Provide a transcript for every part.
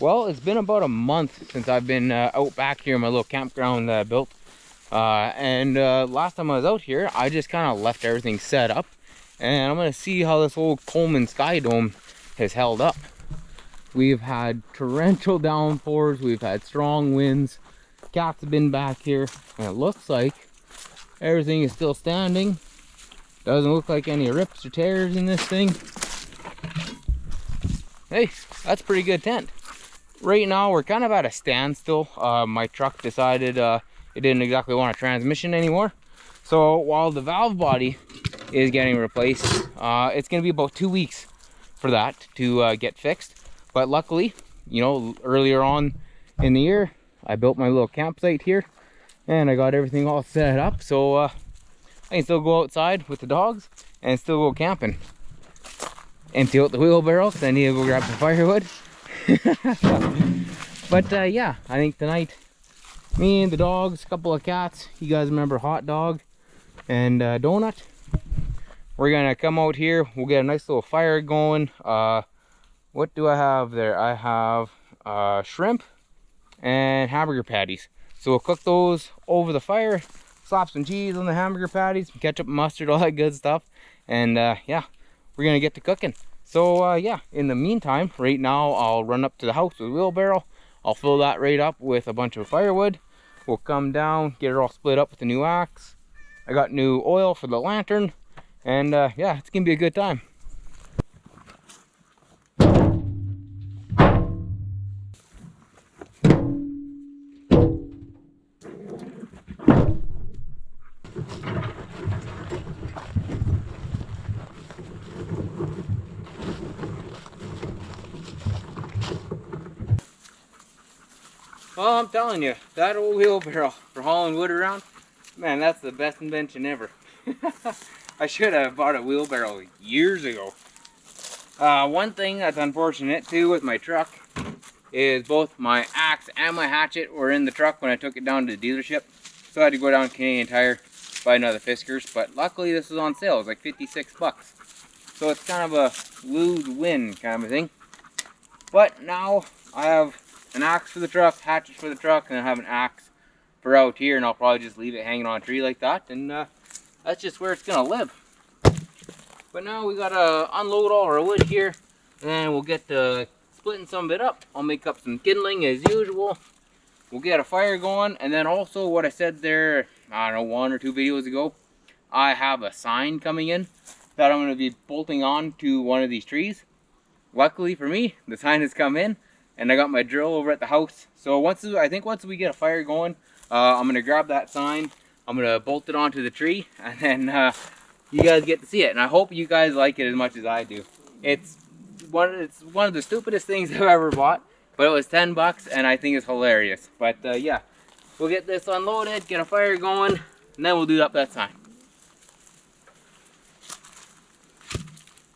Well, it's been about a month since I've been out back here in my little campground that I built. Last time I was out here, I just kind of left everything set up. And I'm going to see how this old Coleman Sky Dome has held up. We've had torrential downpours, we've had strong winds. Cats have been back here, and it looks like everything is still standing. Doesn't look like any rips or tears in this thing. Hey, that's a pretty good tent. Right now we're kind of at a standstill. My truck decided it didn't exactly want a transmission anymore. So while the valve body is getting replaced, it's going to be about 2 weeks for that to get fixed. But luckily, you know, earlier on in the year, I built my little campsite here and I got everything all set up. So I can still go outside with the dogs and still go camping. Empty out the wheelbarrow, so I need to go grab some firewood. But yeah, I think tonight, me and the dogs, a couple of cats, you guys remember Hot Dog and Donut, we're gonna come out here, we'll get a nice little fire going. What do I have there? I have shrimp and hamburger patties. So we'll cook those over the fire, slap some cheese on the hamburger patties, ketchup, mustard, all that good stuff, and yeah, we're gonna get to cooking. So yeah, in the meantime, right now I'll run up to the house with a wheelbarrow. I'll fill that right up with a bunch of firewood. We'll come down, get it all split up with the new axe. I got new oil for the lantern, and yeah, it's gonna be a good time. Well, I'm telling you, that old wheelbarrow for hauling wood around, man, that's the best invention ever. I should have bought a wheelbarrow years ago. One thing that's unfortunate too with my truck is both my axe and my hatchet were in the truck when I took it down to the dealership. So I had to go down to Canadian Tire, buy another Fiskars, but luckily this was on sale. It was like 56 bucks. So it's kind of a lose-win kind of thing. But now I have an axe for the truck, hatchet for the truck, and I have an axe for out here, and I'll probably just leave it hanging on a tree like that, and that's just where it's gonna live. But now we gotta unload all our wood here, and we'll get to splitting some of it up. I'll make up some kindling as usual. We'll get a fire going, and then also what I said there, I don't know, 1 or 2 videos ago, I have a sign coming in that I'm gonna be bolting on to one of these trees. Luckily for me, the sign has come in, and I got my drill over at the house. So I think once we get a fire going, I'm gonna grab that sign, I'm gonna bolt it onto the tree, and then you guys get to see it. And I hope you guys like it as much as I do. It's one of the stupidest things I've ever bought, but it was 10 bucks, and I think it's hilarious. But yeah, we'll get this unloaded, get a fire going, and then we'll do up that sign.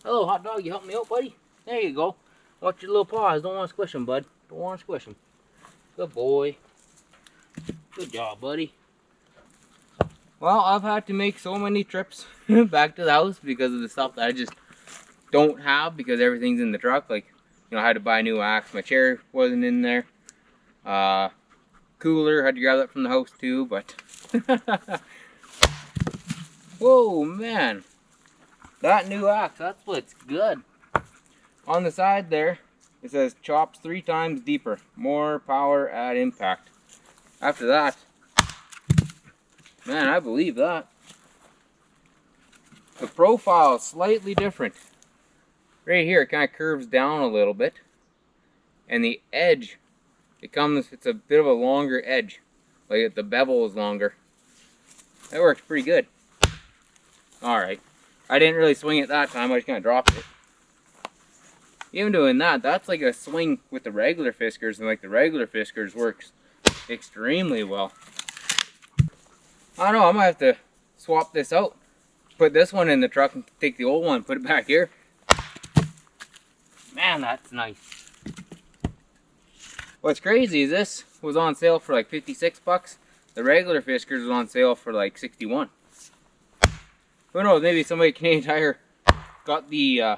Hello, Hot Dog, you help me out, buddy? There you go. Watch your little paws. Don't want to squish them, bud. Don't want to squish them. Good boy. Good job, buddy. Well, I've had to make so many trips back to the house because of the stuff that I just don't have because everything's in the truck. Like, you know, I had to buy a new axe. My chair wasn't in there. Cooler, had to grab that from the house too, but whoa, man. That new axe, that split's good. On the side there, it says chops 3 times deeper, more power at impact. After that, man, I believe that. The profile is slightly different. Right here, it kind of curves down a little bit. And the edge, it's a bit of a longer edge. Like the bevel is longer. That works pretty good. Alright. I didn't really swing it that time, I just kind of dropped it. Even doing that, that's like a swing with the regular Fiskars, and like the regular Fiskars works extremely well. I don't know, I might have to swap this out. Put this one in the truck and take the old one, put it back here. Man, that's nice. What's crazy is this was on sale for like 56 bucks. The regular Fiskars was on sale for like 61. Who knows, maybe somebody at Canadian Tire got the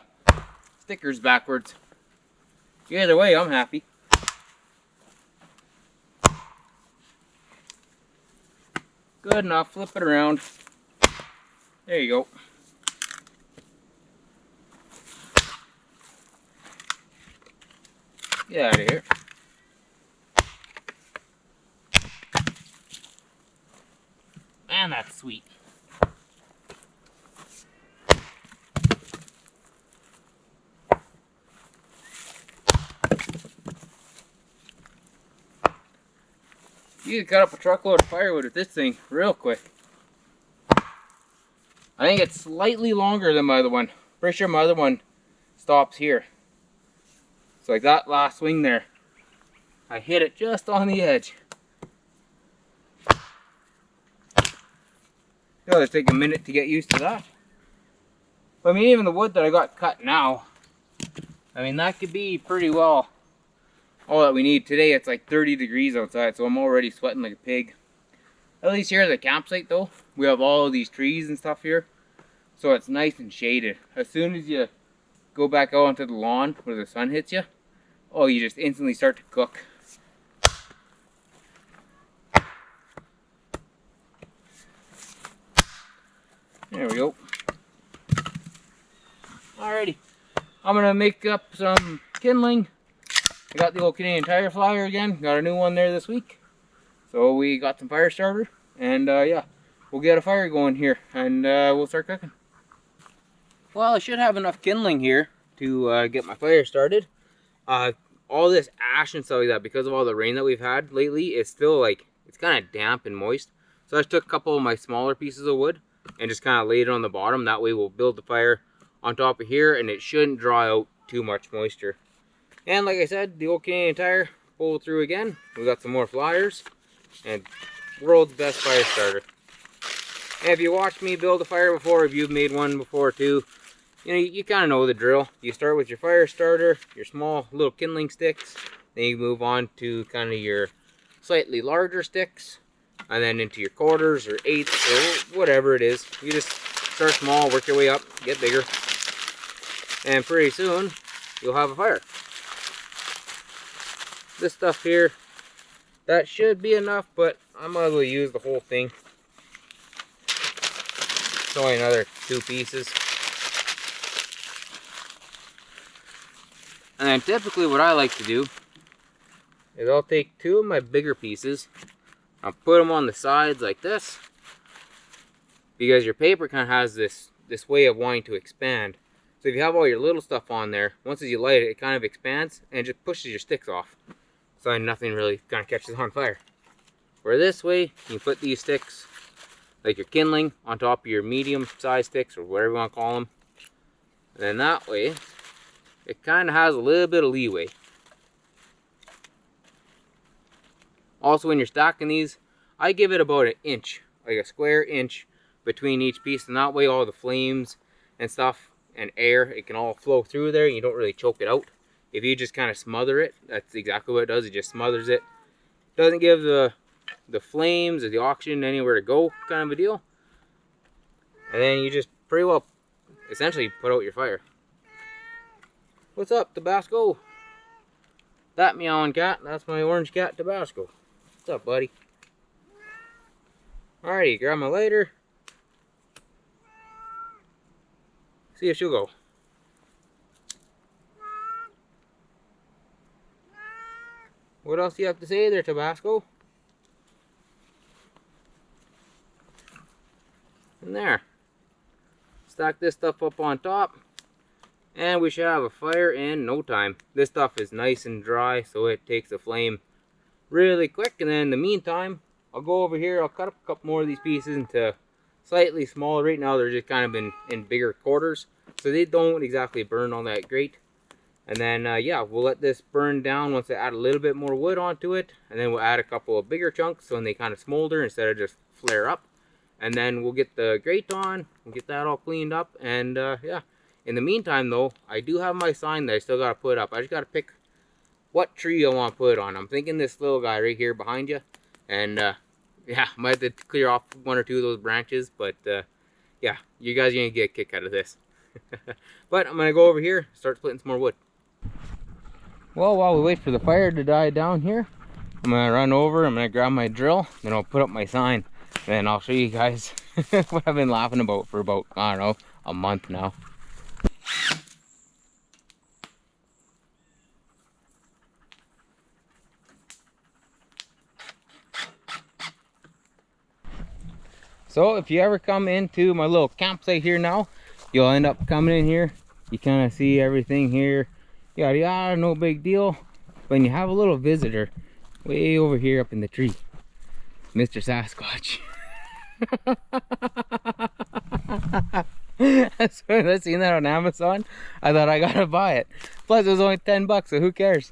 stickers backwards. Either way, I'm happy. Good enough. Flip it around. There you go. Get out of here. Man, that's sweet. You can cut up a truckload of firewood with this thing real quick. I think it's slightly longer than my other one. Pretty sure my other one stops here. So like that last swing there, I hit it just on the edge. It'll just take a minute to get used to that. But I mean, even the wood that I got cut now, I mean, that could be pretty well all that we need. Today it's like 30 degrees outside, so I'm already sweating like a pig. At least here at the campsite though, we have all of these trees and stuff here, so it's nice and shaded. As soon as you go back out onto the lawn where the sun hits you, oh, you just instantly start to cook. There we go. Alrighty, I'm gonna make up some kindling. I got the old Canadian Tire flyer again. Got a new one there this week. So we got some fire starter, and yeah, we'll get a fire going here, and we'll start cooking. Well, I should have enough kindling here to get my fire started. All this ash and stuff like that, because of all the rain that we've had lately, it's still like, it's kind of damp and moist. So I just took a couple of my smaller pieces of wood and just kind of laid it on the bottom. That way we'll build the fire on top of here, and it shouldn't draw out too much moisture. And like I said, the old Canadian Tire pulled through again. We got some more flyers, and world's best fire starter. And if you watched me build a fire before, if you've made one before too, you know, you kind of know the drill. You start with your fire starter, your small little kindling sticks, then you move on to kind of your slightly larger sticks, and then into your quarters or eighths or whatever it is. You just start small, work your way up, get bigger, and pretty soon you'll have a fire. This stuff here, that should be enough, but I might as well use the whole thing. It's only another 2 pieces. And then typically what I like to do is I'll take 2 of my bigger pieces, I'll put them on the sides like this, because your paper kind of has this way of wanting to expand. So if you have all your little stuff on there, once as you light it, it kind of expands and it just pushes your sticks off. So nothing really kind of catches on fire. Where this way, you put these sticks, like your kindling, on top of your medium size sticks, or whatever you want to call them. And then that way, it kind of has a little bit of leeway. Also, when you're stacking these, I give it about 1 inch, like a square inch between each piece, and that way all the flames and stuff and air, it can all flow through there and you don't really choke it out. If you just kind of smother it, that's exactly what it does. It just smothers it. Doesn't give the flames or the oxygen anywhere to go, kind of a deal. And then you just pretty well essentially put out your fire. What's up, Tabasco? That meowing cat, that's my orange cat, Tabasco. What's up, buddy? Alrighty, grab my lighter. See if she'll go. What else do you have to say there, Tabasco? And there. Stack this stuff up on top, and we should have a fire in no time. This stuff is nice and dry, so it takes the flame really quick. And then in the meantime, I'll go over here, I'll cut up a couple more of these pieces into slightly smaller. Right now they're just kind of in bigger quarters, so they don't exactly burn all that great. And then yeah, we'll let this burn down once I add a little bit more wood onto it, and then we'll add a couple of bigger chunks so when they kind of smolder instead of just flare up. And then we'll get the grate on, we'll get that all cleaned up, and yeah. In the meantime though, I do have my sign that I still got to put up. I just got to pick what tree I want to put it on. I'm thinking this little guy right here behind you, and yeah, I might have to clear off 1 or 2 of those branches, but yeah, you guys are going to get a kick out of this. But I'm going to go over here, start splitting some more wood. Well, while we wait for the fire to die down here, I'm going to run over, I'm going to grab my drill, then I'll put up my sign. Then I'll show you guys what I've been laughing about for about, I don't know, a month now. So if you ever come into my little campsite here now, you'll end up coming in here. You kind of see everything here. Yada yada, no big deal. When you have a little visitor way over here up in the tree, Mr. Sasquatch. As soon as I seen that on Amazon, I thought I gotta buy it. Plus it was only 10 bucks, so who cares?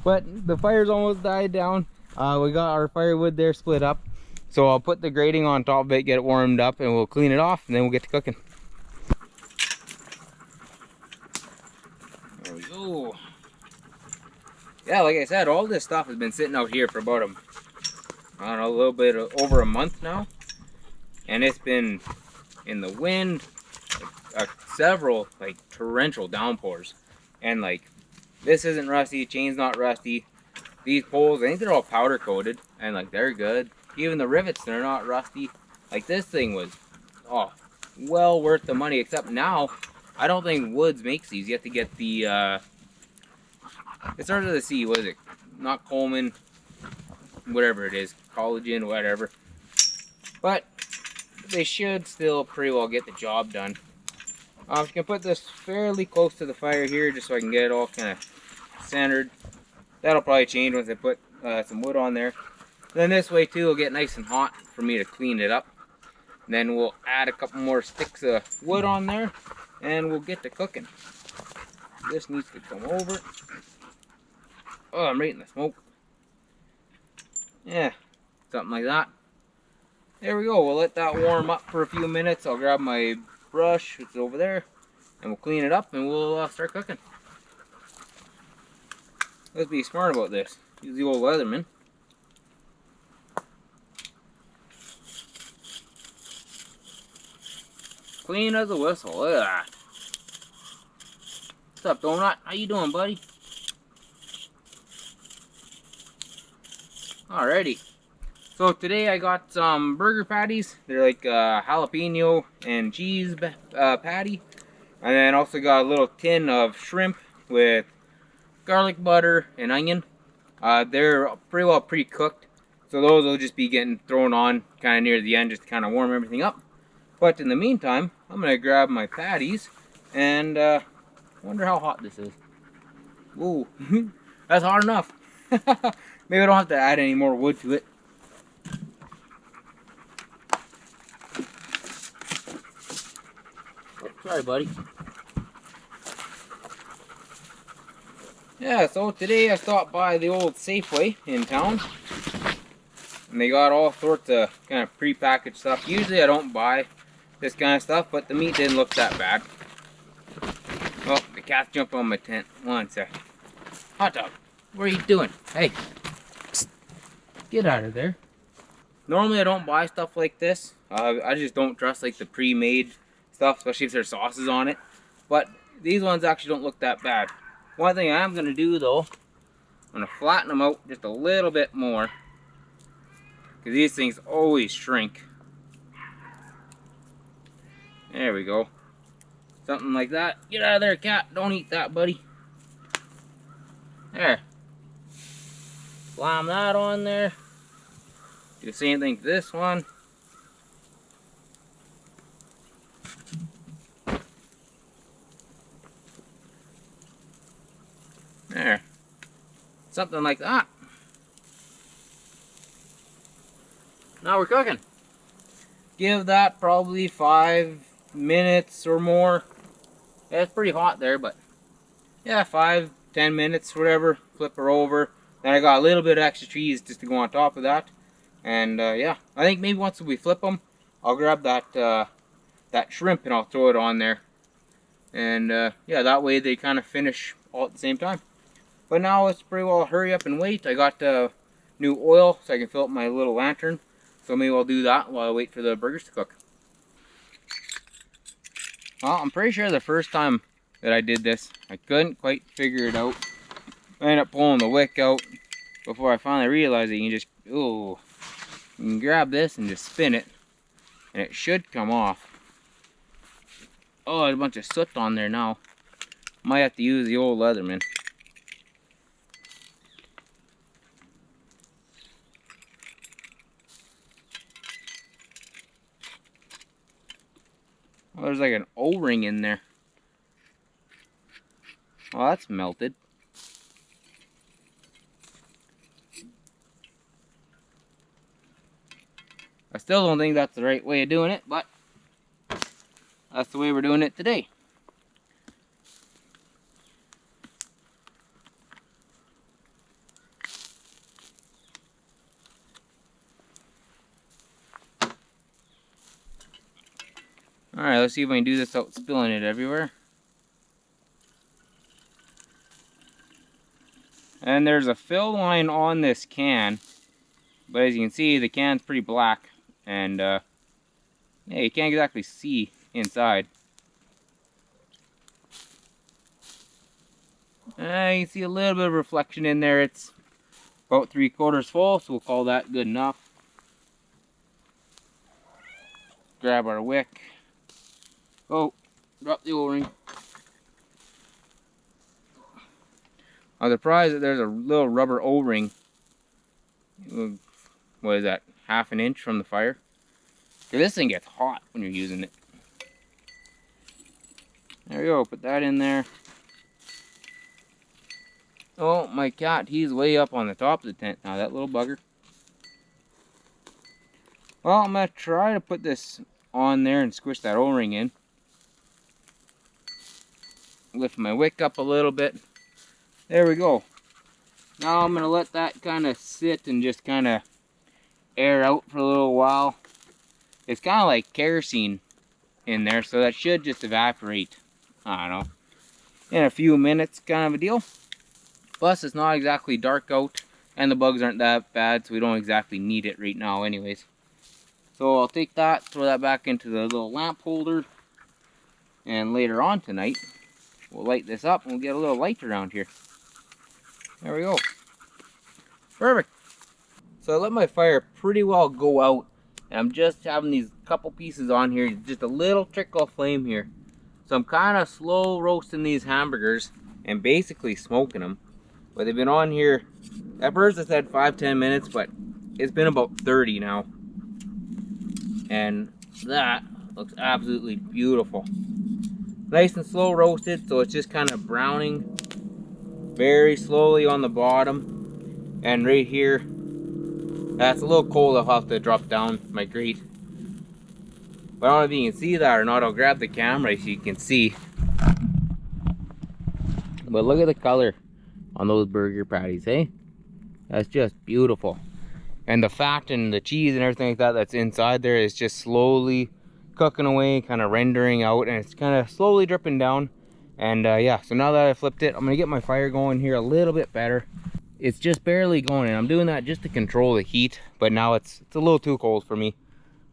But the fire's almost died down. We got our firewood there split up. So I'll put the grating on top of it, get it warmed up, and we'll clean it off, and then we'll get to cooking. There we go. Yeah, like I said, all this stuff has been sitting out here for about I don't know, a little bit over a month now. And it's been in the wind, several like torrential downpours. And like, this isn't rusty, chain's not rusty. These poles, I think they're all powder coated, and like they're good. Even the rivets, they're not rusty. Like this thing was, oh, well worth the money. Except now, I don't think Woods makes these. You have to get the, it starts with a C, what is it? Not Coleman, whatever it is, collagen, whatever. But they should still pretty well get the job done. You can put this fairly close to the fire here, just so I can get it all kind of centered. That'll probably change once I put some wood on there. Then this way too, it'll get nice and hot for me to clean it up. Then we'll add a couple more sticks of wood on there, and we'll get to cooking. This needs to come over. Oh, I'm right in the smoke. Yeah, something like that. There we go. We'll let that warm up for a few minutes. I'll grab my brush, it's over there, and we'll clean it up, and we'll start cooking. Let's be smart about this. Use the old Leatherman. Clean as a whistle. Look at that. What's up, Donut? How you doing, buddy? Alrighty. So today I got some burger patties. They're like jalapeno and cheese patty. And then also got a little tin of shrimp with garlic butter and onion. They're pretty well pre-cooked. So those will just be getting thrown on kind of near the end just to kind of warm everything up. But in the meantime, I'm going to grab my patties and wonder how hot this is. Ooh, that's hot enough. Maybe I don't have to add any more wood to it. Oh, sorry, buddy. Yeah, so today I stopped by the old Safeway in town. And they got all sorts of kind of pre-packaged stuff. Usually I don't buy this kind of stuff, but the meat didn't look that bad. Oh, the cat's jumping on my tent. One sec. Hot dog, what are you doing? Hey, psst, get out of there. Normally I don't buy stuff like this. I just don't trust like the pre-made stuff, especially if there's sauces on it. But these ones actually don't look that bad. One thing I am going to do though, I'm going to flatten them out just a little bit more. Because these things always shrink. There we go. Something like that. Get out of there, cat. Don't eat that, buddy. There. Slam that on there. Do the same thing to this one. There. Something like that. Now we're cooking. Give that probably 5 minutes or more. Yeah, it's pretty hot there, but yeah, 5-10 minutes, whatever. Flip her over. Then I got a little bit of extra cheese just to go on top of that. And yeah, I think maybe once we flip them, I'll grab that that shrimp and I'll throw it on there. And yeah, that way they kind of finish all at the same time. But now let's pretty well hurry up and wait. I got new oil so I can fill up my little lantern. So maybe I'll do that while I wait for the burgers to cook. Well, I'm pretty sure the first time that I did this, I couldn't quite figure it out. I ended up pulling the wick out before I finally realized that you can just, ooh, You can grab this and just spin it, and it should come off. Oh, there's a bunch of soot on there now. Might have to use the old Leatherman. Oh, there's like an O-ring in there. Oh, that's melted. I still don't think that's the right way of doing it, but that's the way we're doing it today. Alright, let's see if we can do this without spilling it everywhere. And there's a fill line on this can, but as you can see, the can's pretty black, and yeah, you can't exactly see inside. You can see a little bit of reflection in there. It's about 3/4 full, so we'll call that good enough. Grab our wick. Oh, drop the O-ring. I'm surprised that there's a little rubber O-ring. What is that? 1/2 inch from the fire? This thing gets hot when you're using it. There we go, put that in there. Oh, my cat, he's way up on the top of the tent now, that little bugger. Well, I'm going to try to put this on there and squish that O-ring in. Lift my wick up a little bit. There we go. Now I'm going to let that kind of sit and just kind of air out for a little while. It's kind of like kerosene in there, so that should just evaporate, I don't know, in a few minutes, kind of a deal. Plus, it's not exactly dark out, and the bugs aren't that bad, so we don't exactly need it right now anyways. So I'll take that, throw that back into the little lamp holder, and later on tonight, we'll light this up and we'll get a little light around here. There we go. Perfect. So I let my fire pretty well go out, and I'm just having these couple pieces on here, just a little trickle of flame here. So I'm kind of slow roasting these hamburgers and basically smoking them. But they've been on here, at first I said 5-10 minutes, but it's been about 30 now. And that looks absolutely beautiful. Nice and slow roasted, so it's just kind of browning very slowly on the bottom. And right here, that's a little cold. I'll have to drop down my grate. But I don't know if you can see that or not. I'll grab the camera so you can see. But look at the color on those burger patties, eh? That's just beautiful. And the fat and the cheese and everything like that that's inside there is just slowly cooking away, kind of rendering out, and it's kind of slowly dripping down. And yeah, so now that I flipped it, I'm gonna get my fire going here a little bit better. It's just barely going, and I'm doing that just to control the heat, but now it's a little too cold for me.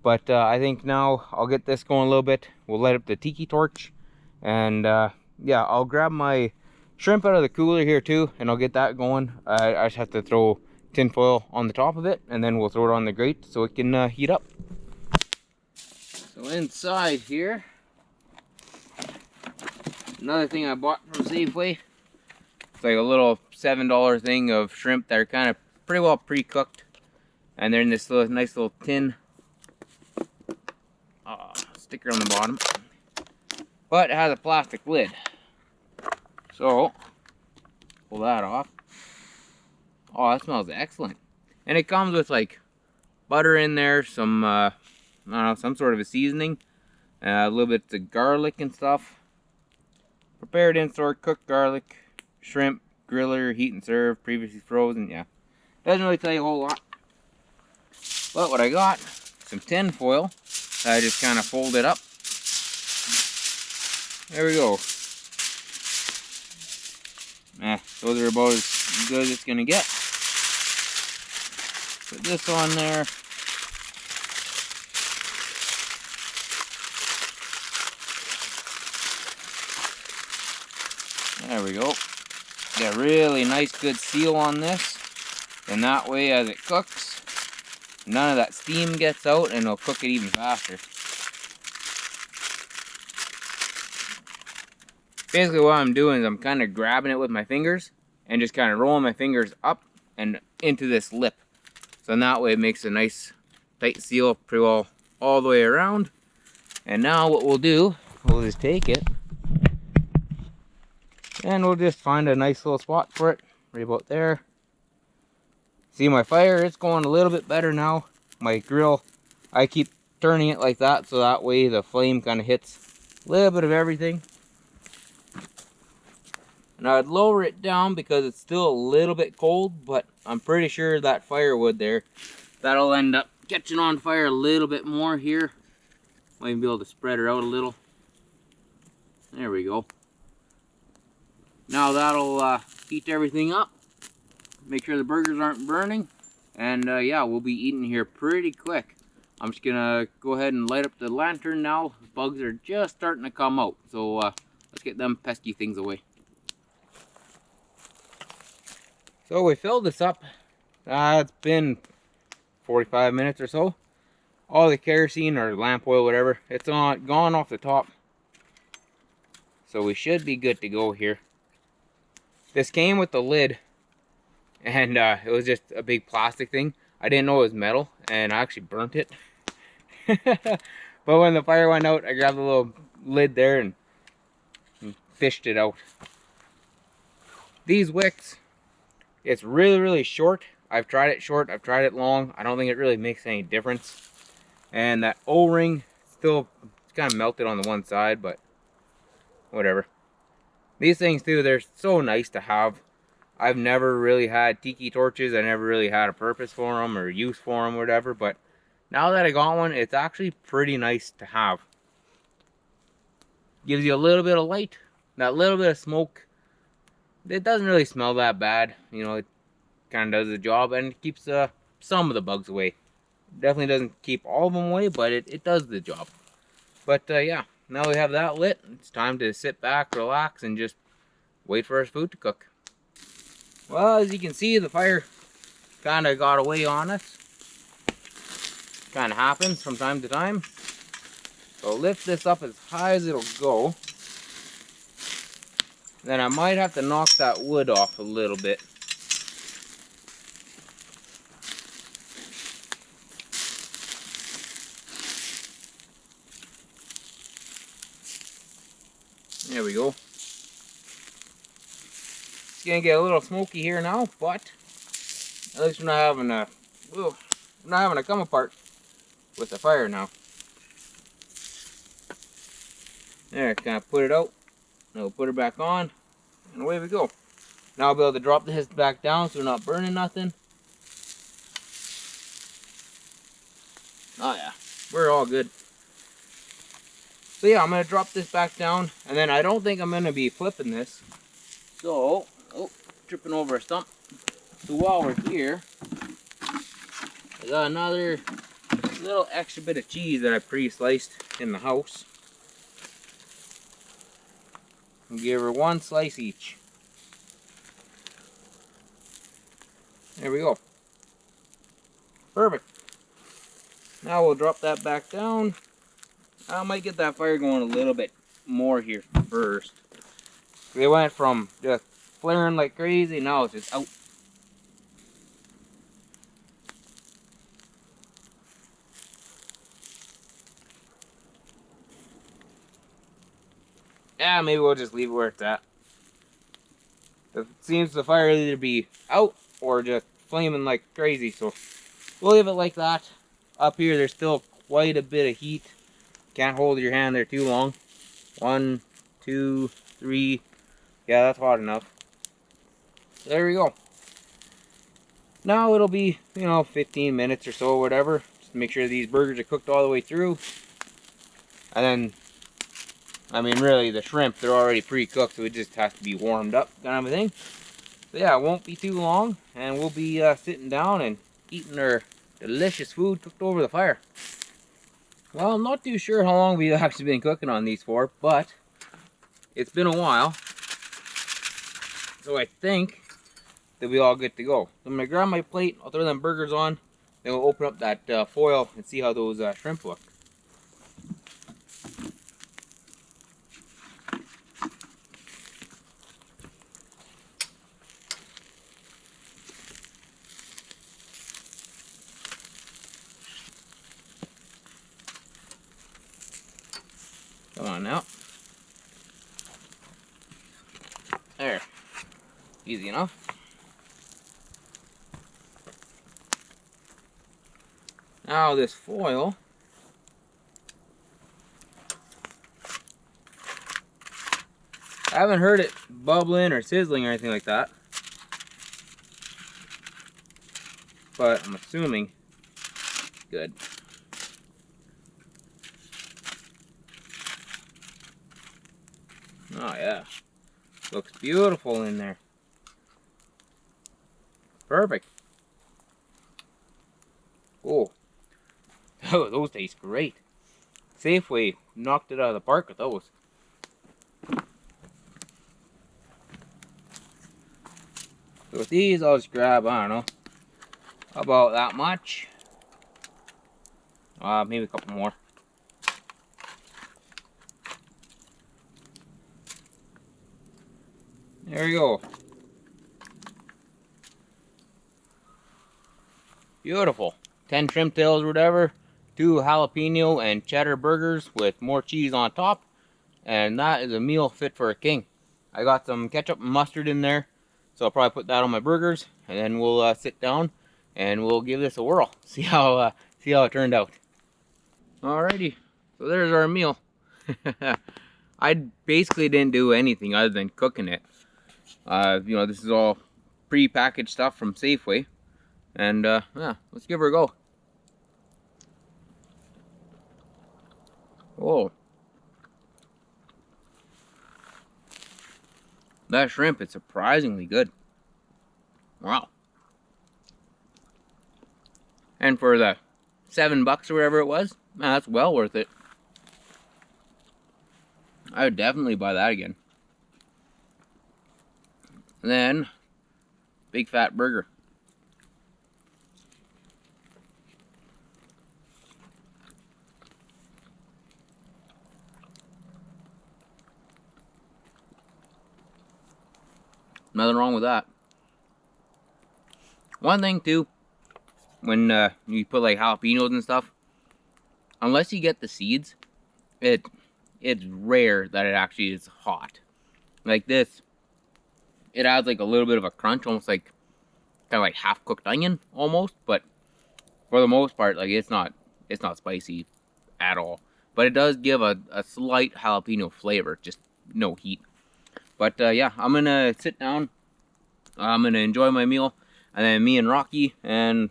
But I think now I'll get this going a little bit. We'll light up the tiki torch, and yeah, I'll grab my shrimp out of the cooler here too, and I'll get that going. I just have to throw tin foil on the top of it, and then we'll throw it on the grate so it can heat up. So inside here, another thing I bought from Safeway. It's like a little $7 thing of shrimp that are kind of pretty well pre-cooked, and they're in this little nice little tin sticker on the bottom, but it has a plastic lid. So pull that off. Oh, that smells excellent. And it comes with like butter in there, some I don't know, some sort of a seasoning, a little bit of garlic and stuff. Prepared in-store cooked garlic, shrimp, griller, heat and serve, previously frozen. Yeah, doesn't really tell you a whole lot. But what I got, some tin foil that I just kind of folded up. There we go. Those are about as good as it's gonna get. Put this on there. There we go. Get a really nice good seal on this, and that way as it cooks, none of that steam gets out, and it'll cook it even faster. Basically what I'm doing is I'm kind of grabbing it with my fingers and just kind of rolling my fingers up and into this lip. So in that way it makes a nice tight seal pretty well all the way around. And now what we'll do, we'll just take it and we'll just find a nice little spot for it right about there. See my fire, it's going a little bit better now. My grill, I keep turning it like that so that way the flame kind of hits a little bit of everything. And I'd lower it down because it's still a little bit cold, but I'm pretty sure that firewood there, that'll end up catching on fire a little bit more here. Might even be able to spread her out a little. There we go. Now that'll heat everything up. Make sure the burgers aren't burning. And yeah, we'll be eating here pretty quick. I'm just gonna go ahead and light up the lantern now. The bugs are just starting to come out. So let's get them pesky things away. So we filled this up. It's been 45 minutes or so. All the kerosene or lamp oil, whatever, it's gone off the top. So we should be good to go here. This came with the lid, and it was just a big plastic thing. I didn't know it was metal, and I actually burnt it. But when the fire went out, I grabbed the little lid there and fished it out. These wicks, it's really short. I've tried it short, I've tried it long. I don't think it really makes any difference. And that O-ring, still, it's kind of melted on the one side, but whatever. These things too, they're so nice to have. I've never really had tiki torches. I never really had a purpose for them or use for them or whatever. But now that I got one, it's actually pretty nice to have. Gives you a little bit of light, that little bit of smoke. It doesn't really smell that bad. You know, it kind of does the job, and it keeps some of the bugs away. Definitely doesn't keep all of them away, but it does the job. But yeah, now we have that lit. It's time to sit back, relax, and just wait for our food to cook. Well, as you can see, the fire kind of got away on us. Kind of happens from time to time. So lift this up as high as it'll go. Then I might have to knock that wood off a little bit. There we go. It's gonna get a little smoky here now, but at least we're not having a come apart with the fire now. There, kind of put it out. Now we'll put her back on, and away we go. Now I'll be able to drop this back down so we're not burning nothing. Oh yeah, we're all good. So yeah, I'm going to drop this back down, and then I don't think I'm going to be flipping this. So, oh, tripping over a stump. So while we're here, I got another little extra bit of cheese that I pre-sliced in the house. I'll give her one slice each. There we go. Perfect. Now we'll drop that back down. I might get that fire going a little bit more here first. They went from just flaring like crazy, now it's just out. Yeah, maybe we'll just leave it where it's at. It seems the fire either be out or just flaming like crazy, so we'll leave it like that. Up here there's still quite a bit of heat. Can't hold your hand there too long. 1, 2, 3. Yeah, that's hot enough. There we go. Now it'll be, 15 minutes or so, whatever. Just to make sure these burgers are cooked all the way through. And then, I mean, really, the shrimp, they're already pre-cooked, so it just has to be warmed up, kind of a thing. So yeah, it won't be too long, and we'll be sitting down and eating our delicious food cooked over the fire. Well, I'm not too sure how long we've actually been cooking on these for, but it's been a while. So I think they'll be all good to go. So I'm going to grab my plate, I'll throw them burgers on, Then we'll open up that foil and see how those shrimp look. Come on now. There. Easy enough. Now this foil, I haven't heard it bubbling or sizzling or anything like that, but I'm assuming good. Oh yeah, looks beautiful in there. Perfect. Oh, those taste great. Safeway knocked it out of the park with those. So with these, I'll just grab, I don't know, about that much. Maybe a couple more. There we go. Beautiful. 10 shrimp tails or whatever. 2 jalapeno and cheddar burgers with more cheese on top. And that is a meal fit for a king. I got some ketchup and mustard in there, so I'll probably put that on my burgers, and then we'll sit down and we'll give this a whirl. See how it turned out. Alrighty, so there's our meal. I basically didn't do anything other than cooking it. You know, this is all pre-packaged stuff from Safeway, and yeah, let's give her a go. Oh, that shrimp is surprisingly good. Wow. And for the $7 or whatever it was, man, that's well worth it. I would definitely buy that again. And then, big fat burger. Nothing wrong with that. One thing too, when you put like jalapenos and stuff, unless you get the seeds, it's rare that it actually is hot. Like this, it adds like a little bit of a crunch, almost like kind of like half cooked onion almost. But for the most part, like it's not spicy at all. But it does give a slight jalapeno flavor, just no heat. But yeah, I'm gonna sit down. I'm gonna enjoy my meal, and then me and Rocky, and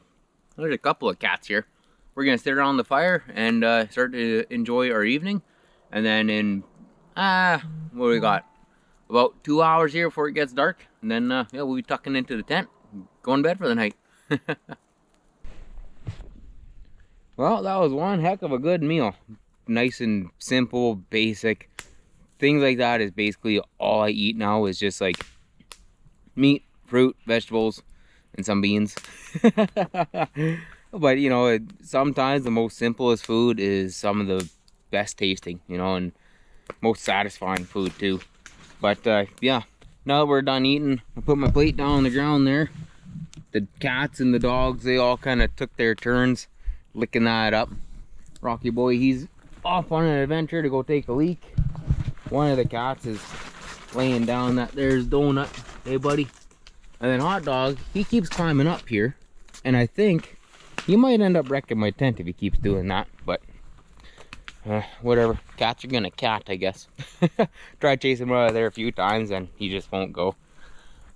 there's a couple of cats here. We're gonna sit around the fire and start to enjoy our evening. And then in what do we got? About 2 hours here before it gets dark, and then yeah, we'll be tucking into the tent, going to bed for the night. Well, that was one heck of a good meal. Nice and simple, basic. Things like that is basically all I eat now, is just like meat, fruit, vegetables, and some beans. But you know, sometimes the most simplest food is some of the best tasting, you know, and most satisfying food too. But yeah, now that we're done eating, I put my plate down on the ground there. The cats and the dogs, they all kind of took their turns licking that up. Rocky boy, he's off on an adventure to go take a leak. One of the cats is laying down that there's Donut. Hey buddy. And then Hot Dog, he keeps climbing up here, and I think he might end up wrecking my tent if he keeps doing that. But whatever, cats are gonna cat, I guess. Tried chasing him out of there a few times and he just won't go.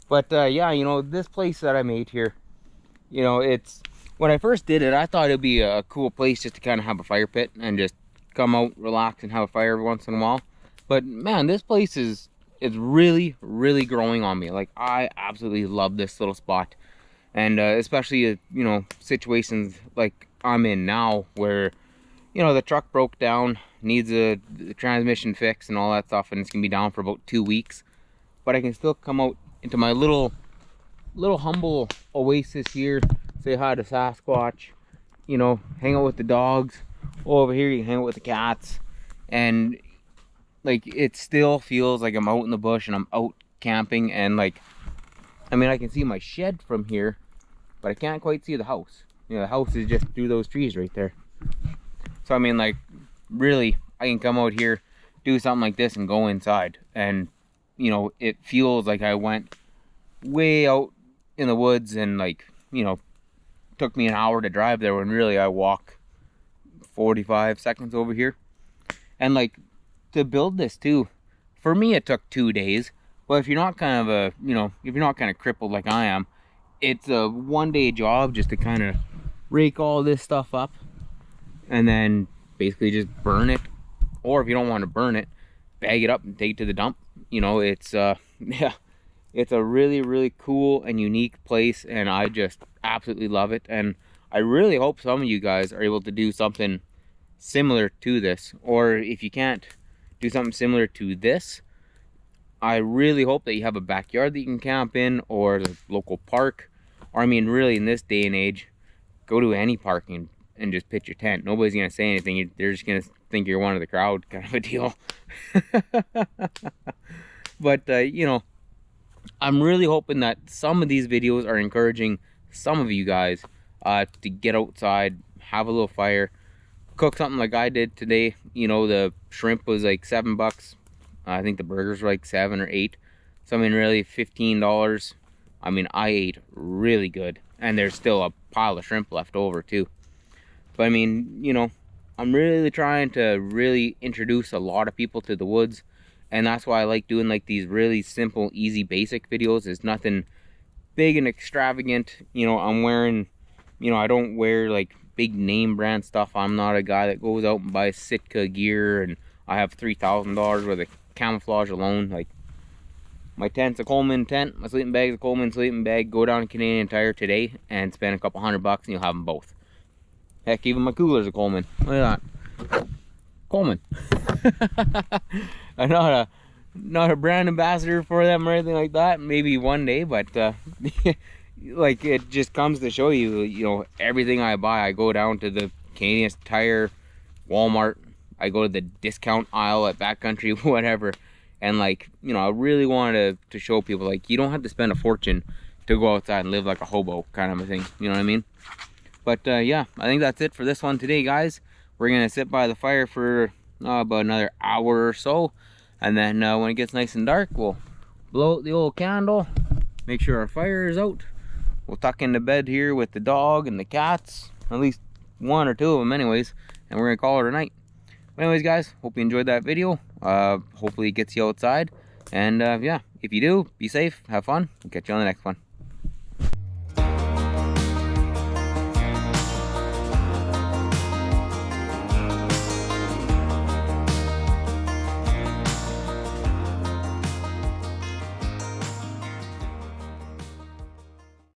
But yeah, you know, this place that I made here, you know, it's, when I first did it, I thought it'd be a cool place just to kind of have a fire pit and just come out, relax, and have a fire every once in a while. But man, this place is really, really growing on me. Like, I absolutely love this little spot. And especially, you know, situations like I'm in now where, you know, the truck broke down, needs the transmission fix and all that stuff, and it's gonna be down for about 2 weeks. But I can still come out into my little humble oasis here, say hi to Sasquatch, you know, hang out with the dogs. Over here you can hang out with the cats, and like it still feels like I'm out in the bush and I'm out camping. And like, I mean, I can see my shed from here, but I can't quite see the house. You know, the house is just through those trees right there. So I mean, like, really, I can come out here, do something like this, and go inside, and you know, it feels like I went way out in the woods, and like, you know, took me an hour to drive there, when really I walk 45 seconds over here. And like, to build this too, for me it took 2 days. But if you're not kind of a, you know, if you're not kind of crippled like I am, it's a 1-day job just to kind of rake all this stuff up and then basically just burn it. Or if you don't want to burn it, bag it up and take it to the dump. You know, it's yeah, it's a really, really cool and unique place, and I just absolutely love it. And I really hope some of you guys are able to do something similar to this. Or if you can't do something similar to this, I really hope that you have a backyard that you can camp in, or the local park. Or I mean, really, in this day and age, go to any park and just pitch your tent. Nobody's gonna say anything. They're just gonna think you're one of the crowd, kind of a deal. But you know, I'm really hoping that some of these videos are encouraging some of you guys to get outside, have a little fire, cook something like I did today. You know, the shrimp was like $7. I think the burgers were like 7 or 8. So I mean, really $15. I mean, I ate really good, and there's still a pile of shrimp left over too. But I mean, you know, I'm really trying to really introduce a lot of people to the woods, and that's why I like doing like these really simple, easy, basic videos. It's nothing big and extravagant. You know, I'm wearing, you know, I don't wear like big name brand stuff. I'm not a guy that goes out and buys Sitka gear, and I have $3,000 worth of camouflage alone. Like, my tent's a Coleman tent, my sleeping bag's a Coleman sleeping bag. Go down to Canadian Tire today and spend a couple $100 and you'll have them both. Heck, even my cooler's a Coleman. Look at that. Coleman. I'm not a brand ambassador for them or anything like that. Maybe one day, but like, it just comes to show you, you know, everything I buy, I go down to the Canadian Tire, Walmart, I go to the discount aisle at Backcountry, whatever. And like, you know, I really wanted to show people, like, you don't have to spend a fortune to go outside and live like a hobo, kind of a thing. You know what I mean? But yeah, I think that's it for this one today, guys. We're gonna sit by the fire for about another hour or so, and then when it gets nice and dark, we'll blow out the old candle, make sure our fire is out. We'll tuck into bed here with the dog and the cats, at least 1 or 2 of them anyways, and we're gonna call it a night. But anyways, guys, hope you enjoyed that video. Hopefully it gets you outside, and yeah, if you do, be safe, have fun. We'll catch you on the next one.